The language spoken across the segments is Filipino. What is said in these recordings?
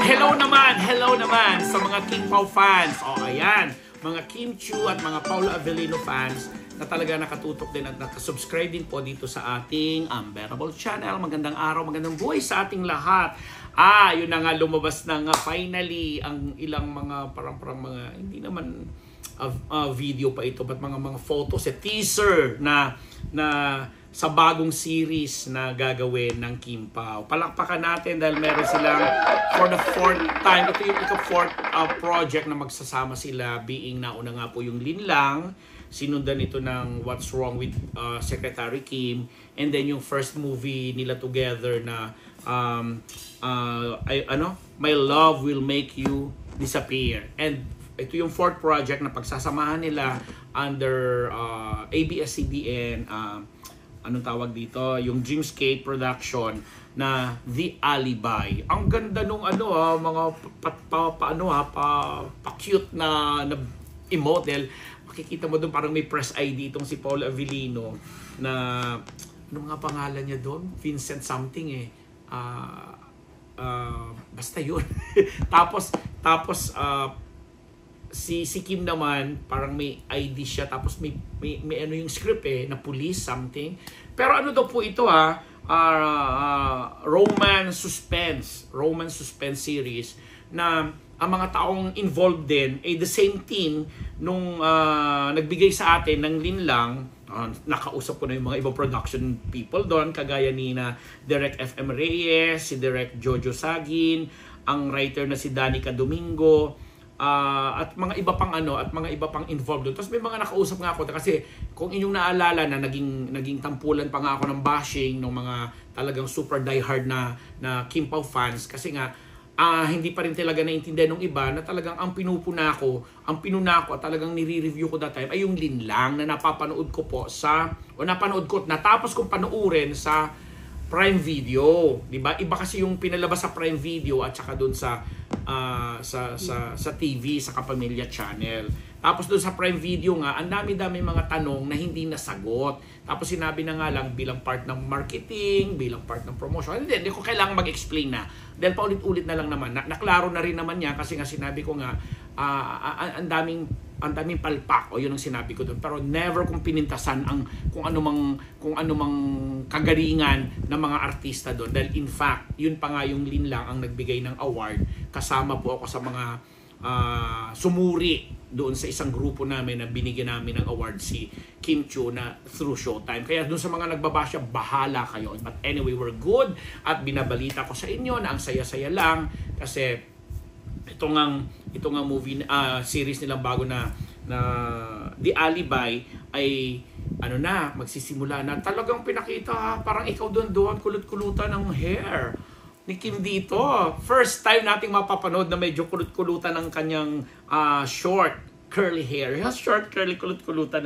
Hello naman sa mga King Pao fans. O ayan, mga Kim Chiu at mga Paolo Avellino fans na talaga nakatutok din at nakasubscribe din po dito sa ating Unbearable channel. Magandang araw, magandang buhay sa ating lahat. Yun na nga, lumabas na nga finally ang ilang mga parang mga, hindi naman video pa ito, but mga photos, teaser na sa bagong series na gagawin ng Kim Pao. Palakpakan natin dahil meron silang for the fourth time. Ito yung fourth project na magsasama sila, being nauna nga po yung Linlang. Sinundan ito ng What's Wrong with Secretary Kim. And then yung first movie nila together na My Love Will Make You Disappear. And ito yung fourth project na pagsasamahan nila under ABS-CBN, anong tawag dito, yung Dreamscape production na The Alibi. Ang ganda nung mga pa-cute na i-model. Makikita mo doon parang may press ID itong si Paolo Avellino na ano nga pangalan niya doon? Vincent something basta yun. tapos si Kim naman parang may ID siya, tapos may ano yung script na police something. Pero ano daw po ito romance suspense series na ang mga taong involved din the same team nung nagbigay sa atin ng Linlang. Nakausap ko na yung mga ibang production people doon, kagaya ni na Direk FM Reyes, si Direk Jojo Sagin, ang writer na si Danica Domingo, at mga iba pang involved doon. Tapos may mga nakausap nga ako kasi kung inyong naalala na naging tampulan pa nga ako ng bashing ng mga talagang super diehard na Kim Pao fans kasi nga hindi pa rin talaga naintindihan ng iba na talagang ang pinuna ko at talagang nire-review ko that time ay yung Linlang na napapanood ko po natapos kong panoorin sa Prime Video, 'di ba? Iba kasi yung pinalabas sa Prime Video at saka doon sa TV, sa Kapamilya Channel. Tapos doon sa Prime Video nga, ang dami-dami mga tanong na hindi nasagot. Tapos sinabi na nga lang bilang part ng marketing, bilang part ng promotion. Hindi ko kailangang mag-explain na. Dahil paulit-ulit na lang naman. Naklaro na rin naman niya kasi nga sinabi ko nga ang daming palpak, o yun ang sinabi ko doon, pero never kong pinintasan kung anumang kagalingan ng mga artista doon, dahil in fact yun pa nga yung Linlang ang nagbigay ng award, kasama po ako sa mga sumuri doon sa isang grupo namin na binigyan namin ng award si Kim Chiu na through Showtime. Kaya doon sa mga nagbabasya, bahala kayo. But anyway, we're good at binabalita ko sa inyo na ang saya-saya lang kasi ito nga movie series nilang bago na The Alibi ay magsisimula na. Talagang pinakita parang ikaw doon kulot-kulutan ng hair ni Kim dito. First time nating mapapanood na medyo kulot-kulutan ng kanyang short curly hair. Short curly kulot-kulutan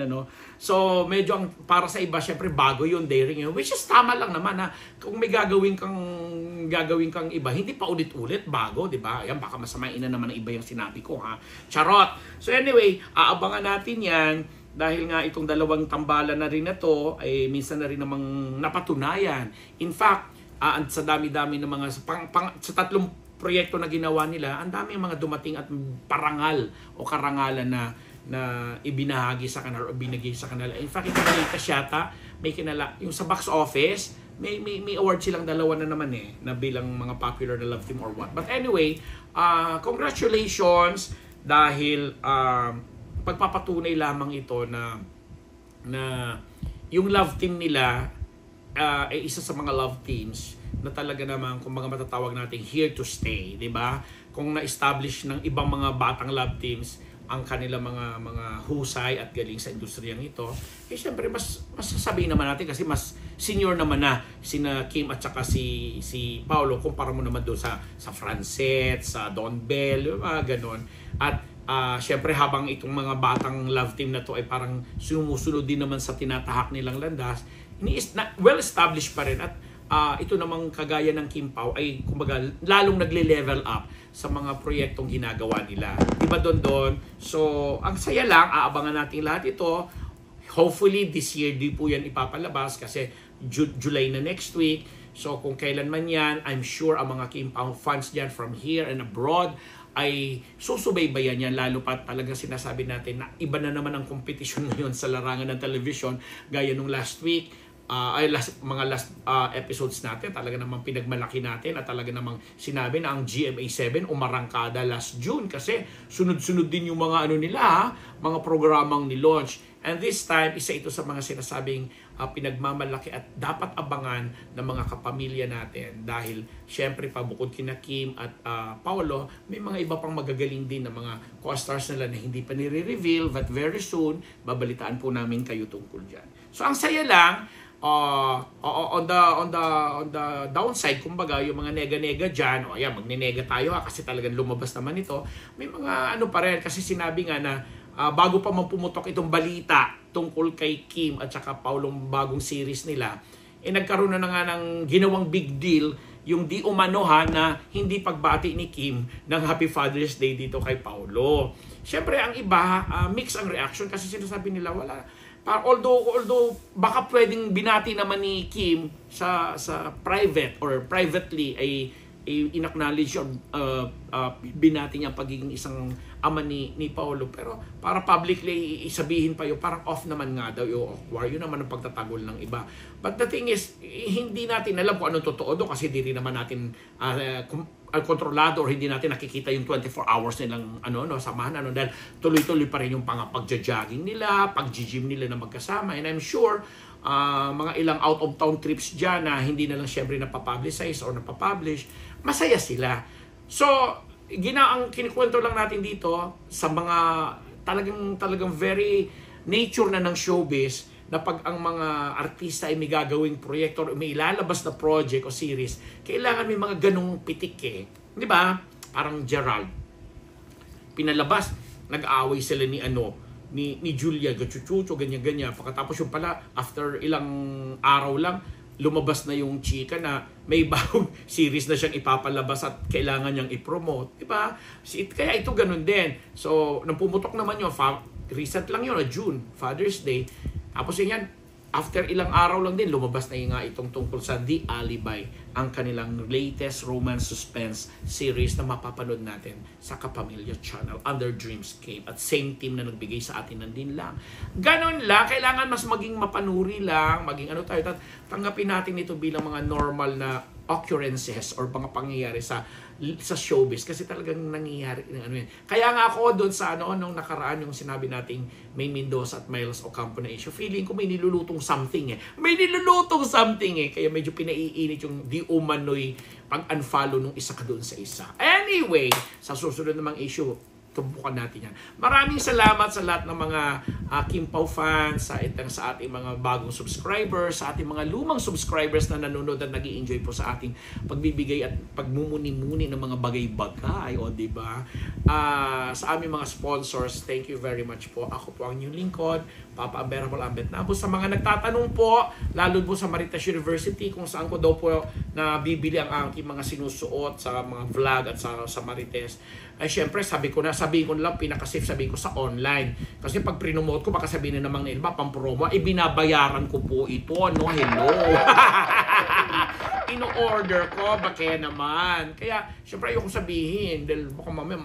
So medyo para sa iba syempre bago yun, daring yun, which is tama lang naman kung may gagawin kang iba, hindi pa ulit-ulit bago, 'di ba? Ayan, baka masamain na naman ng iba yung sinabi ko Charot. So anyway, aabangan natin 'yan dahil nga itong dalawang tambalan na rin na to ay minsan na rin namang napatunayan. In fact, sa dami-dami ng mga sa tatlong proyekto na ginawa nila, ang dami mga dumating at parangal o karangalan na ibinahagi sa kanila o binigay sa kanila. In fact, ito may kinala yung sa box office, may award silang dalawa na naman na bilang mga popular na love team or what. But anyway, congratulations dahil pagpapatunay lamang ito na yung love team nila ay isa sa mga love teams na talaga naman kung mga matatawag natin here to stay, 'di ba? Kung na-establish ng ibang mga batang love teams ang kanilang mga husay at galing sa industriyang ito, syempre mas sasabihin naman natin kasi mas senior naman na sina Kim at saka si Paolo kumpara mo naman doon sa Francet, sa Don Bell, mga ganon. At syempre habang itong mga batang love team na to ay parang sumusunod din naman sa tinatahak nilang landas, well established pa rin at ito namang kagaya ng Kim Pao ay kumbaga lalong nagle-level up sa mga proyektong ginagawa nila. Diba doon? So, ang saya lang, aabangan natin lahat ito. Hopefully, this year di po yan ipapalabas kasi July na next week. So kung kailan man yan, I'm sure ang mga Kim Pao fans dyan from here and abroad ay susubaybayan yan, lalo pa talaga sinasabi natin na iba na naman ang kompetisyon ngayon sa larangan ng television gaya nung last week. Mga last episodes natin, talaga namang pinagmalaki natin at talaga namang sinabi na ang GMA7 umarangkada last June kasi sunod-sunod din yung mga mga programang ni-launch. And this time, isa ito sa mga sinasabing pinagmamalaki at dapat abangan ng mga kapamilya natin dahil syempre pabukod kina Kim at Paolo, may mga iba pang magagaling din na mga co-stars nila na hindi pa nire-reveal but very soon, babalitaan po namin kayo tungkol dyan. So ang saya lang, on the downside, kumbaga, yung mga nega-nega dyan, magnenega tayo kasi talagang lumabas naman ito, may mga pa rin, kasi sinabi nga na bago pa pumutok itong balita tungkol kay Kim at saka Paulong bagong series nila, nagkaroon na nga ng ginawang big deal yung di umano na hindi pagbati ni Kim ng Happy Father's Day dito kay Paulo. Siyempre, ang iba, mix ang reaction kasi sinasabi nila although baka pwedeng binati naman ni Kim sa private or privately ay in-acknowledge binati niya pagiging isang ama ni Paolo, pero para publicly isabihin pa parang off naman nga daw yun naman ang pagtatagol ng iba. But the thing is, hindi natin alam kung anong totoo doon kasi di rin naman natin kontrolado or hindi natin nakikita yung 24 hours nilang samahan dahil tuloy-tuloy pa rin yung pagja-jogging nila, pag-gym nila na magkasama, and I'm sure mga ilang out of town trips dyan na hindi na lang syempre napapublicize or napapublish, masaya sila. So ang kinikwento lang natin dito sa mga talagang very nature na ng showbiz, na pag ang mga artista ay may gagawing proyekto o may ilalabas na project o series, kailangan may mga ganong pitik Di ba? Parang Gerald. Pinalabas, nag-aaway sila ni Julia, gachuchucho, ganyan-ganyan. Pagkatapos yung pala, after ilang araw lang, lumabas na yung chika na may bagong series na siyang ipapalabas at kailangan niyang i-promote. Diba? Kaya ito ganun din. So, nang pumutok naman yun, recent lang yun, June, Father's Day. Tapos yan, after ilang araw lang din, lumabas na nga itong tungkol sa The Alibi, ang kanilang latest romance suspense series na mapapanood natin sa Kapamilya Channel under Dreamscape at same team na nagbigay sa atin ng din lang. Ganon lang, kailangan mas maging mapanuri lang, maging tanggapin natin ito bilang mga normal na occurrences or mga pangyayari sa showbiz kasi talagang nangyayari yan. Kaya nga ako doon sa nung nakaraan yung sinabi nating may Mendoza at Miles Ocampo na issue, feeling ko may nilulutong something May nilulutong something kaya medyo pinaiinit yung di umano'y pag-unfollow nung isa ka doon sa isa. Anyway, sa susunod namang issue, tumpukan natin yan. Maraming salamat sa lahat ng mga Kim Pao fans, sa ating mga bagong subscribers, sa ating mga lumang subscribers na nanonood at nag-i-enjoy po sa ating pagbibigay at pagmumuni-muni ng mga bagay-bagay, diba? Sa aming mga sponsors, thank you very much po. Ako po ang inyong lingkod, Papa Unbearable Ambet Nabos. Sa mga nagtatanong po, lalo po sa Marites University, kung saan ko daw po nabibili ang aking mga sinusuot sa mga vlog at sa Marites, ay syempre sabihin ko lang pinaka-safe, sabihin ko sa online. Kasi pag prinomote ko, baka sabihin na namang iba, pang-promo, binabayaran ko po ito. Hello. Ino-order ko, bakit naman? Kaya, syempre ayoko sabihin, dahil baka mamaya,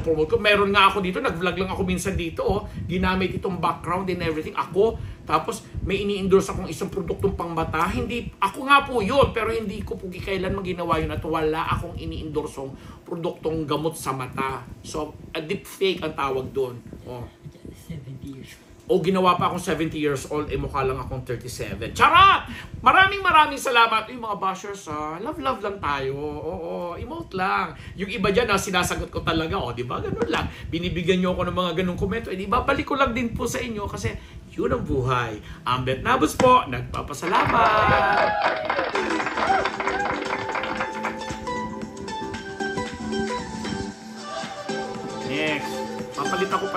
promote ko. Meron nga ako dito, nag-vlog lang ako minsan dito, ginamit itong background and everything. Ako, tapos may ini-endorse akong isang produktong pangmata. Hindi, ako nga po yun, pero hindi ko po kailanman ginawa yun at wala akong ini-endorsong produktong gamot sa mata. So, a deep fake ang tawag doon. 70 years old. Ginawa pa akong 70 years old, mukha lang akong 37. Charot! Maraming salamat. Yung mga bashers, love lang tayo. Emote lang. Yung iba dyan, sinasagot ko talaga. Di ba? Ganun lang. Binibigyan nyo ako ng mga ganung komento. Ibabalik ko lang din po sa inyo kasi yun ang buhay. Ambet Nabos po, nagpapasalamat! Next. Papalit ako pa